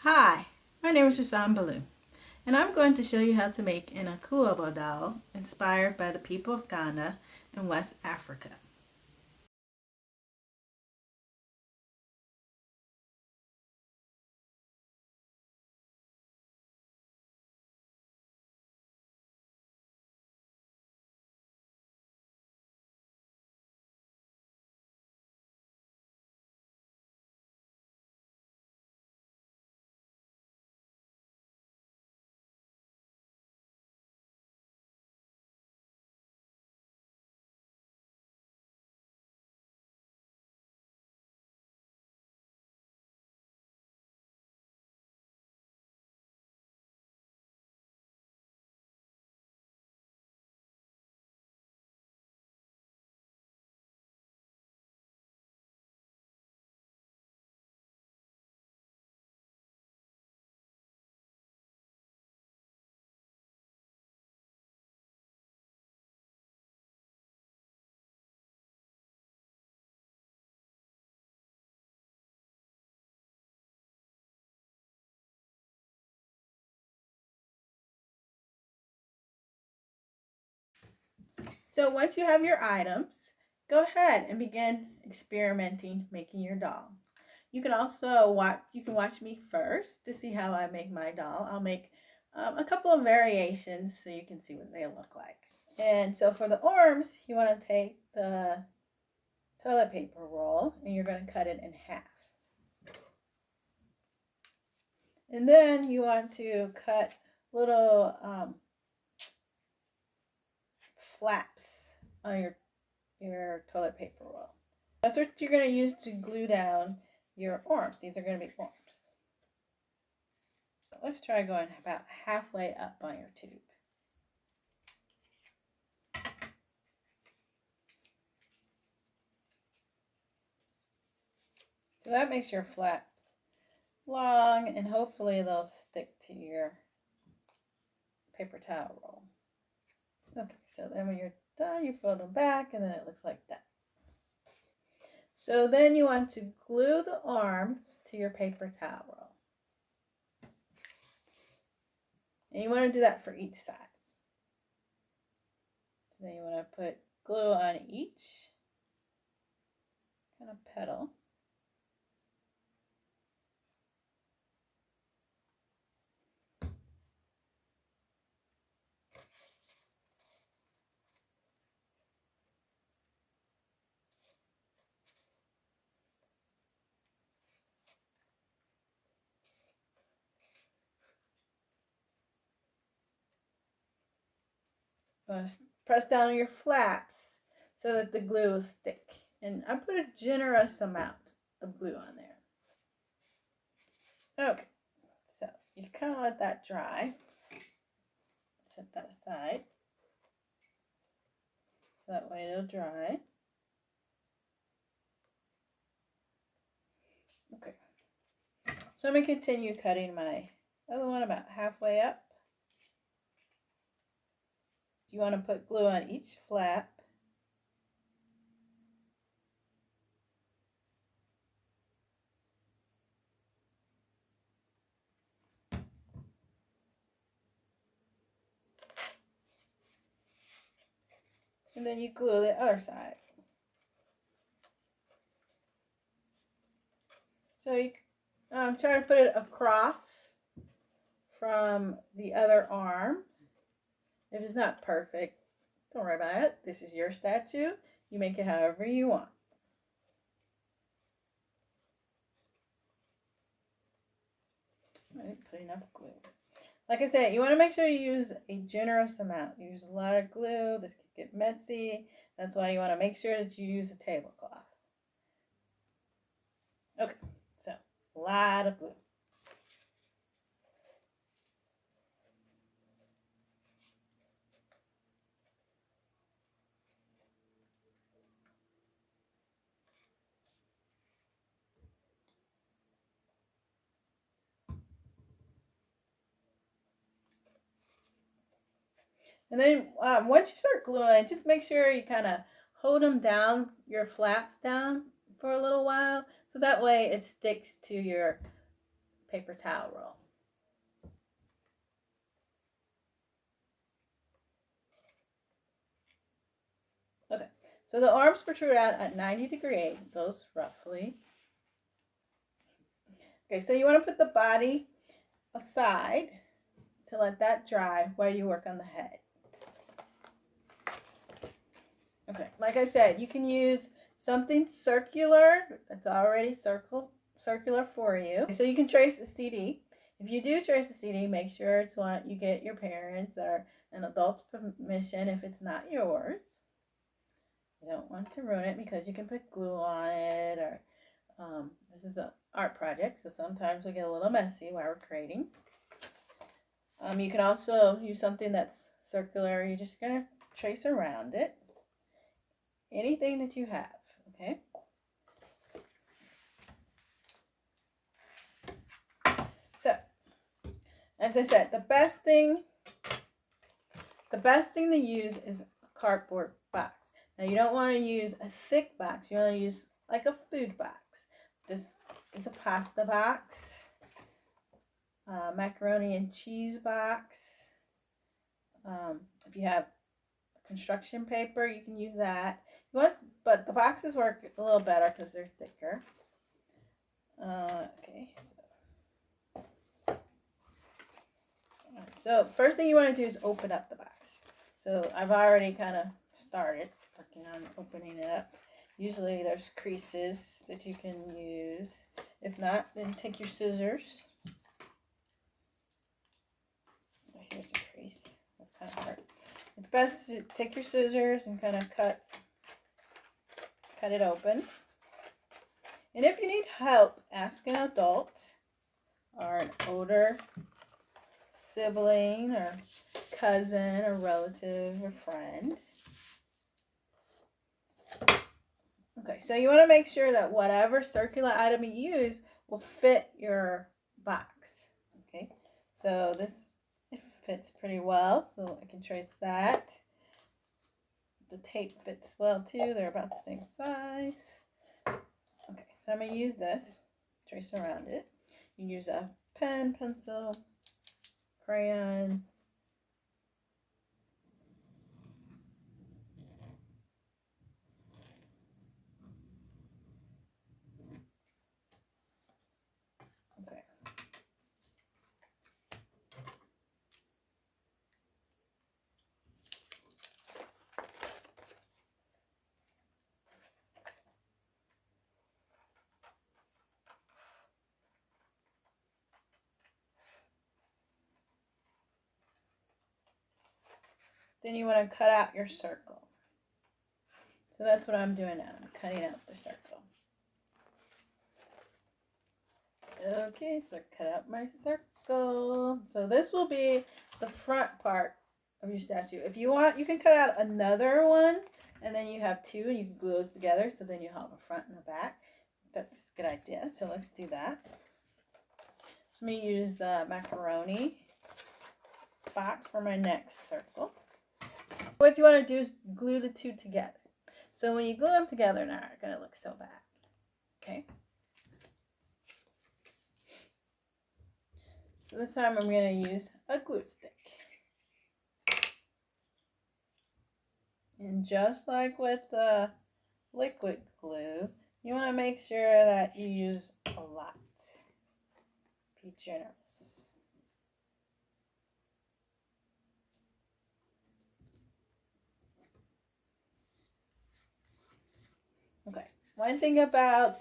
Hi, my name is Rasan Baloo, and I'm going to show you how to make an Akuaba doll inspired by the people of Ghana in West Africa. So once you have your items, go ahead and begin experimenting making your doll. You can also watch me first to see how I make my doll. I'll make a couple of variations so you can see what they look like. And so for the arms, you want to take the toilet paper roll and you're going to cut it in half. And then you want to cut little flaps on your toilet paper roll. That's what you're going to use to glue down your arms. These are going to be arms. So let's try going about halfway up on your tube. So that makes your flaps long, and hopefully they'll stick to your paper towel roll. Okay, so then when you're done, you fold them back, and then it looks like that. So then you want to glue the arm to your paper towel roll. And you want to do that for each side. So then you want to put glue on each kind of petal. Press down on your flaps so that the glue will stick. And I put a generous amount of glue on there. Okay, so you kind of let that dry. Set that aside. So that way it'll dry. Okay, so I'm going to continue cutting my other one about halfway up. You want to put glue on each flap. And then you glue the other side. So you try to put it across from the other arm. If it's not perfect, don't worry about it. This is your statue. You make it however you want. I didn't put enough glue. Like I said, you want to make sure you use a generous amount. Use a lot of glue. This could get messy. That's why you want to make sure that you use a tablecloth. Okay, so a lot of glue. And then once you start gluing, just make sure you kind of hold them down, your flaps down for a little while. So that way it sticks to your paper towel roll. Okay, so the arms protrude out at 90-degree angles, roughly. Okay, so you want to put the body aside to let that dry while you work on the head. Okay, like I said, you can use something circular that's already circular for you. So you can trace a CD. If you do trace a CD, make sure it's one you get your parents or an adult's permission if it's not yours. You don't want to ruin it because you can put glue on it, or this is an art project, so sometimes we get a little messy while we're creating. You can also use something that's circular. You're just going to trace around it. Anything that you have, okay? So, as I said, the best thing to use is a cardboard box. Now, you don't want to use a thick box. You want to use like a food box. This is a pasta box, macaroni and cheese box. If you have construction paper, you can use that. But the boxes work a little better because they're thicker. Okay, so first thing you want to do is open up the box. So I've already kind of started working on opening it up. Usually there's creases that you can use. If not, then take your scissors. Here's a crease. That's kind of hard. It's best to take your scissors and kind of cut it open. And if you need help, ask an adult or an older sibling or cousin or relative or friend. Okay, so you want to make sure that whatever circular item you use will fit your box. Okay, so this fits pretty well, so I can trace that. The tape fits well too, they're about the same size. Okay, so I'm going to use this, trace around it. You can use a pen, pencil, crayon. Okay. Then you want to cut out your circle. So that's what I'm doing now. I'm cutting out the circle. Okay, so I cut out my circle. So this will be the front part of your statue. If you want, you can cut out another one, and then you have two, and you can glue those together, so then you have a front and a back. That's a good idea, so let's do that. So I'm going to use the macaroni box for my next circle. What you want to do is glue the two together. So when you glue them together, now they're going to look so bad. Okay. So this time I'm going to use a glue stick. And just like with the liquid glue, you want to make sure that you use a lot. Be generous. Okay, one thing about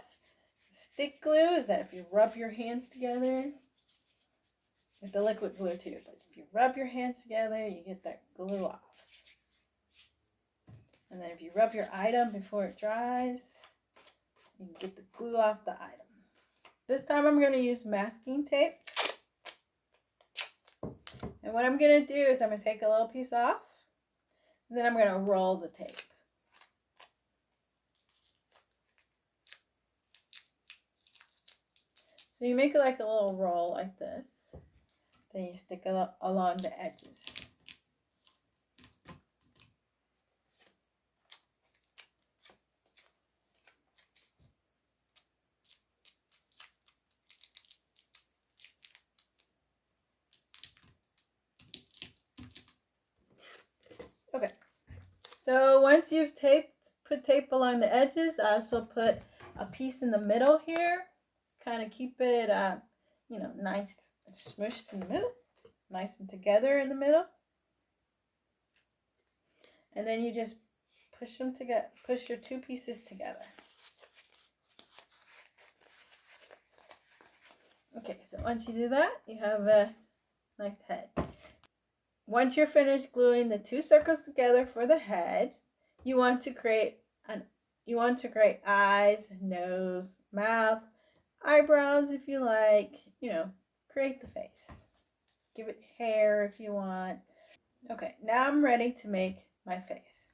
stick glue is that if you rub your hands together, with the liquid glue too, but if you rub your hands together, you get that glue off. And then if you rub your item before it dries, you can get the glue off the item. This time I'm going to use masking tape. And what I'm going to do is I'm going to take a little piece off, and then I'm going to roll the tape. So you make it like a little roll like this. Then you stick it along the edges. So once you've put tape along the edges, I also put a piece in the middle here. Kind of keep it, nice and smushed in the middle. Nice and together in the middle. And then you just push them together, push your two pieces together. Okay, so once you do that, you have a nice head. Once you're finished gluing the two circles together for the head, you want to create eyes, nose, mouth, eyebrows if you like, create the face. Give it hair if you want. Okay, now I'm ready to make my face.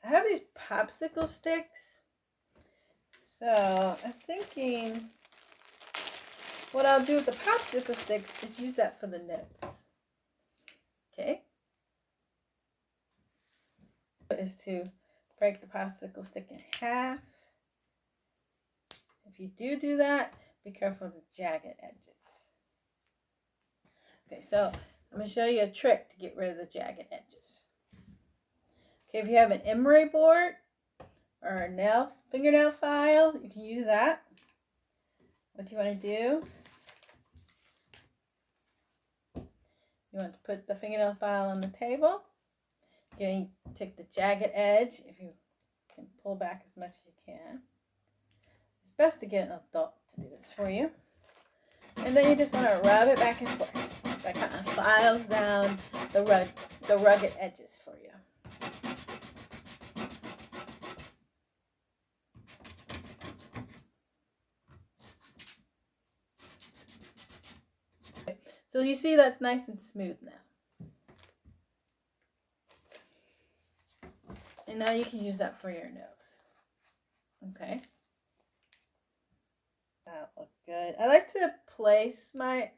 I have these popsicle sticks, so I'm thinking what I'll do with the popsicle sticks is use that for the nose. Okay? Is to break the popsicle stick in half. If you do that, be careful of the jagged edges. Okay, so I'm going to show you a trick to get rid of the jagged edges. Okay, if you have an emery board or a fingernail file, you can use that. What you want to do, you want to put the fingernail file on the table. You take the jagged edge, if you can pull back as much as you can. It's best to get an adult to do this for you. And then you just want to rub it back and forth. That kind of files down the rugged edges for you. So you see that's nice and smooth now. And now you can use that for your nose. Okay. That'll look good. I like to place my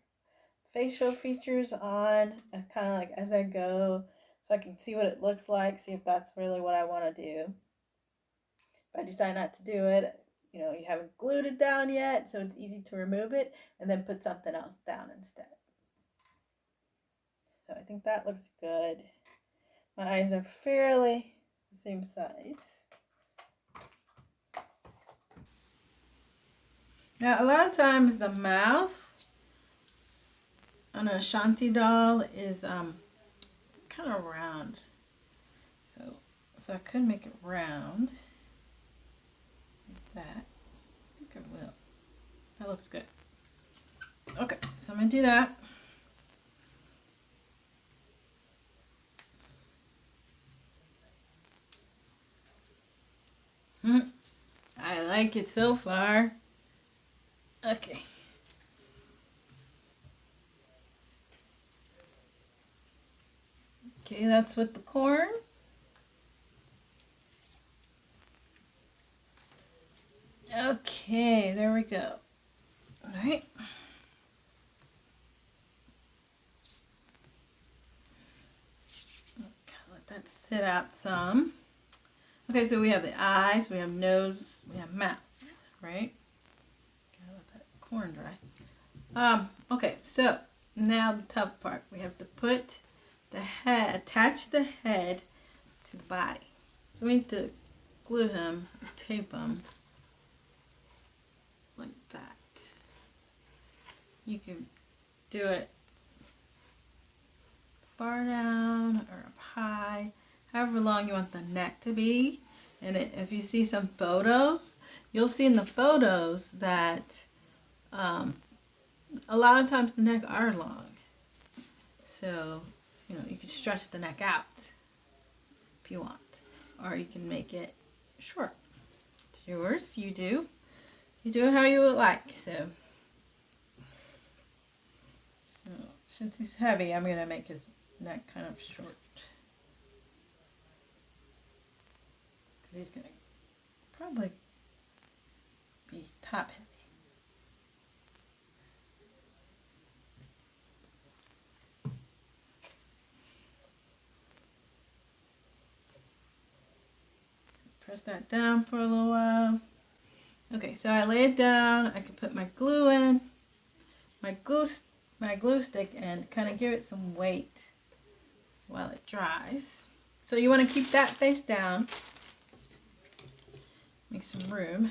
facial features on kind of like as I go so I can see what it looks like, see if that's really what I want to do. If I decide not to do it, you haven't glued it down yet, so it's easy to remove it and then put something else down instead. So I think that looks good. My eyes are fairly the same size. Now a lot of times the mouth on a Ashanti doll is kind of round. So I could make it round like that. I think I will. That looks good. Okay, so I'm going to do that. I like it so far. Okay. Okay, that's with the corn. Okay, there we go. All right. Let that sit out some. Okay, so we have the eyes, we have nose, we have mouth, right? Gotta let that corn dry. Okay, so now the tough part. We have to put the head, attach the head to the body. So we need to glue him, tape him like that. You can do it far down or up high, however long you want the neck to be. And if you see some photos, you'll see in the photos that a lot of times the neck are long. So, you can stretch the neck out if you want. Or you can make it short. It's yours. You do it how you would like. So since he's heavy, I'm going to make his neck kind of short. Because he's going to probably be top heavy. Press that down for a little while. Okay, so I lay it down. I can put my glue in. My my glue stick and kind of give it some weight while it dries. So you want to keep that face down. Make some room.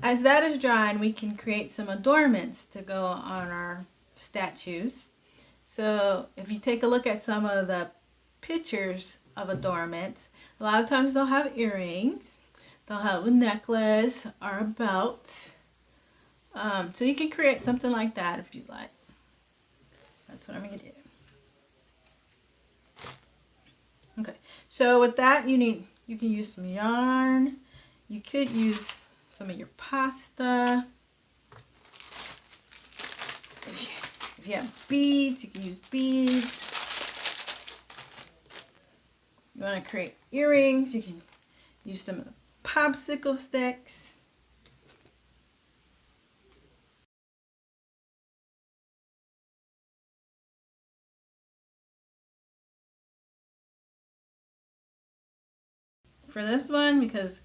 As that is drying, we can create some adornments to go on our statues. So if you take a look at some of the pictures of adornments, a lot of times they'll have earrings, they'll have a necklace or a belt. So you can create something like that if you'd like. That's what I'm going to do. Okay, so with that you can use some yarn. You could use some of your pasta. If you have beads, you can use beads. You want to create earrings, you can use some of the popsicle sticks. For this one, because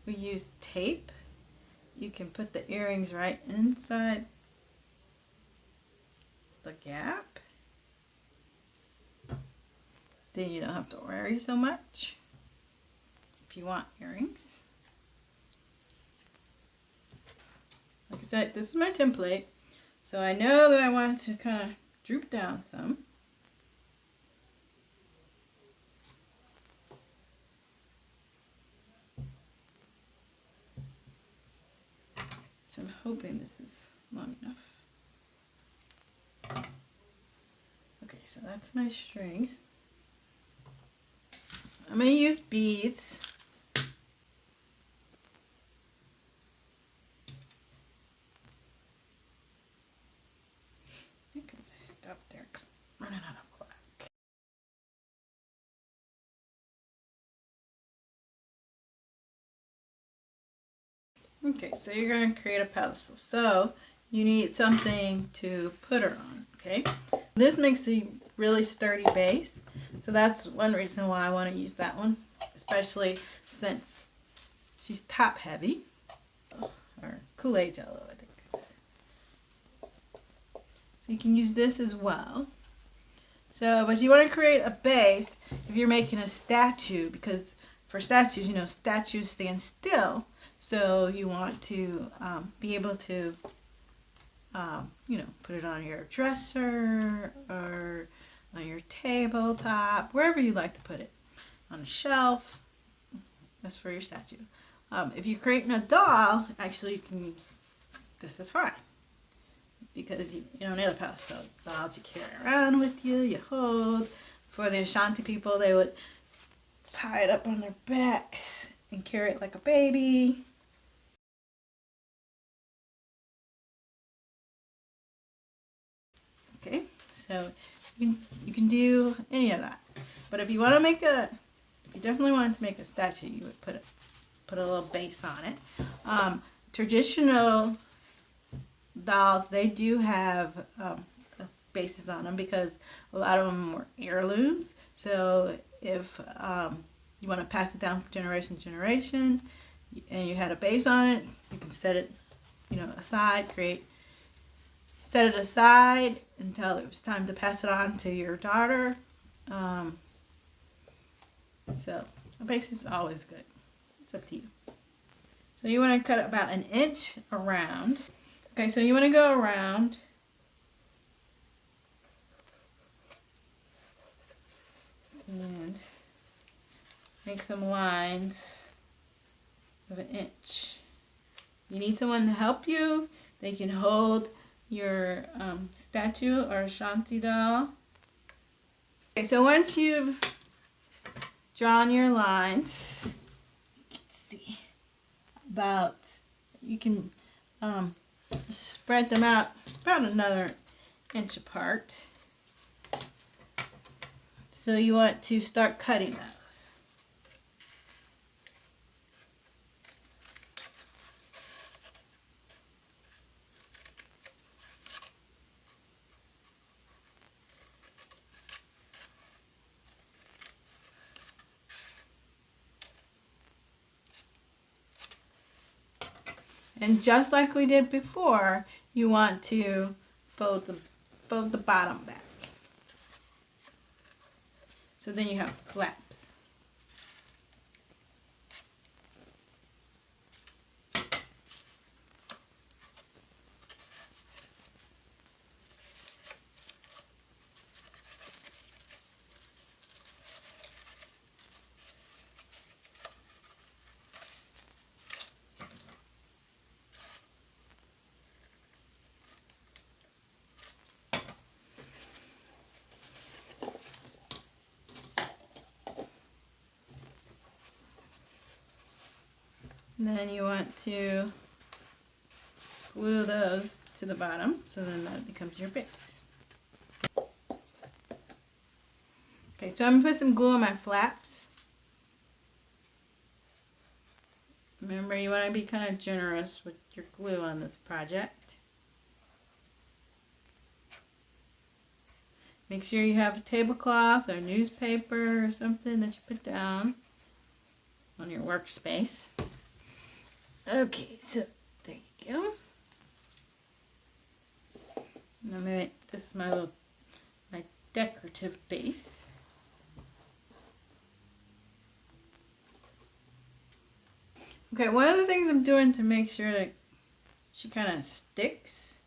we use tape, you can put the earrings right inside the gap. Then you don't have to worry so much if you want earrings. Like I said, this is my template, so I know that I want it to kind of droop down some. So I'm hoping this is long enough. Okay, so that's my string. I'm going to use beads. I think I'm going to stop there because I'm running out of black. Okay, so you're going to create a pedestal. So you need something to put her on, okay? This makes a really sturdy base. So that's one reason why I want to use that one, especially since she's top heavy. Or Kool-Aid Jello, I think. So you can use this as well. So, but you want to create a base if you're making a statue, because for statues, you know, statues stand still. So you want to be able to, you know, put it on your dresser or on your tabletop, wherever you like to put it, on a shelf. That's for your statue. If you're creating a doll, actually you can, this is fine, because you don't need a pedestal. Dolls you carry around with you, you hold. For the Ashanti people, they would tie it up on their backs and carry it like a baby. Okay, so you can do any of that. But if you want to make if you definitely wanted to make a statue, you would put a little base on it. Traditional dolls, they do have bases on them because a lot of them were heirlooms. So if you want to pass it down from generation to generation, and you had a base on it, you can set it, you know, aside, set it aside until it was time to pass it on to your daughter. So a base is always good. It's up to you. So you want to cut about 1 inch around. Okay, so you want to go around and make some lines of 1 inch. You need someone to help you. They can hold your statue or Ashanti doll. Okay, so once you've drawn your lines, as you can see, you can spread them out about another inch apart. So you want to start cutting those. And just like we did before, you want to fold the bottom back. So then you have flaps. And then you want to glue those to the bottom, so then that becomes your base. Okay, so I'm going to put some glue on my flaps. Remember, you want to be kind of generous with your glue on this project. Make sure you have a tablecloth or newspaper or something that you put down on your workspace. Okay, so there you go. Now maybe this is my decorative base. Okay, one of the things I'm doing to make sure that she kind of sticks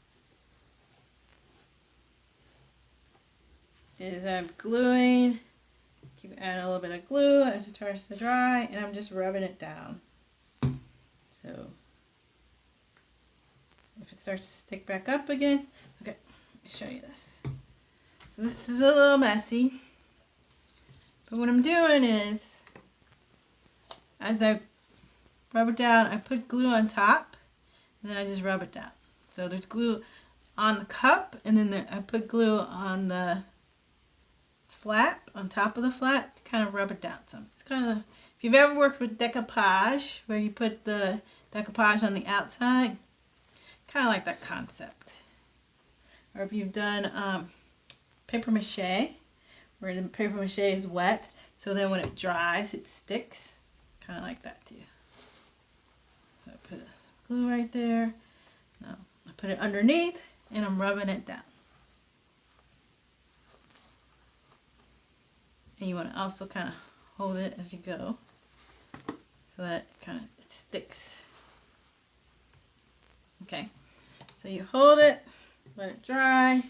is I'm gluing, keep adding a little bit of glue as it starts to dry, and I'm just rubbing it down. So if it starts to stick back up again, okay, let me show you this. So this is a little messy, but what I'm doing is, as I rub it down, I put glue on top, and then I just rub it down. So there's glue on the cup, and then I put glue on the flap, on top of the flap, to kind of rub it down some. It's kind of, if you've ever worked with decoupage, where you put the decoupage on the outside, kind of like that concept. Or if you've done paper mache, where the paper mache is wet, so then when it dries, it sticks. Kind of like that too. So I put glue right there. Now I put it underneath, and I'm rubbing it down. And you want to also kind of hold it as you go, so that it sticks. Okay, so you hold it, let it dry.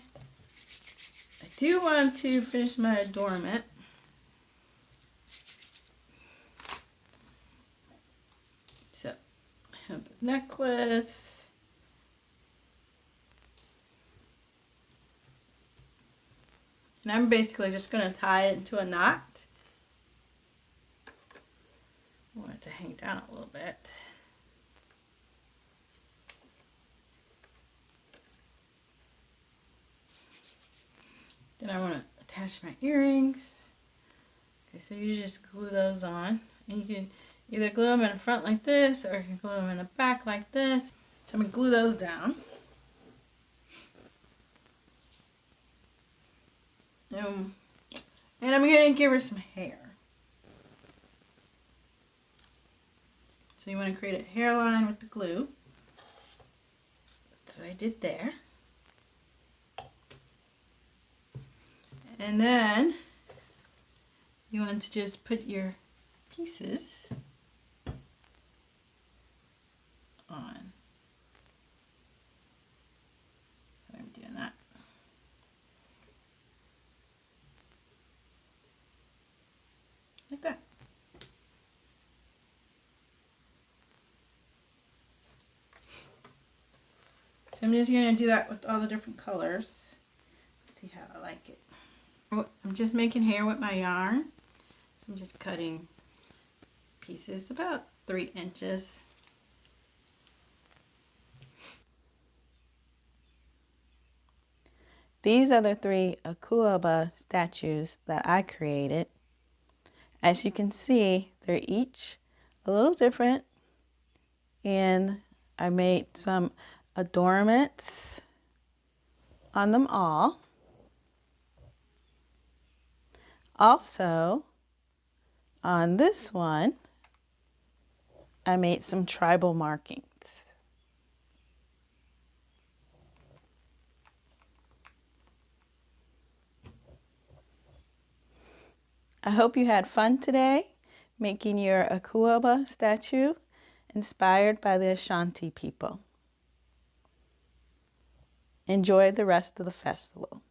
I do want to finish my adornment. So I have a necklace. And I'm basically just going to tie it into a knot. I want it to hang down a little bit. Then I want to attach my earrings. Okay, so you just glue those on. And you can either glue them in the front like this, or you can glue them in the back like this. So I'm going to glue those down. And I'm going to give her some hair. So you want to create a hairline with the glue. That's what I did there. And then you want to just put your pieces on. So I'm doing that. Like that. So I'm just going to do that with all the different colors. Let's see how I like it. I'm just making hair with my yarn. So I'm just cutting pieces about 3 inches. These are the 3 Akuaba statues that I created. As you can see, they're each a little different, and I made some adornments on them all. Also, on this one, I made some tribal markings. I hope you had fun today making your Akuaba statue inspired by the Ashanti people. Enjoy the rest of the festival.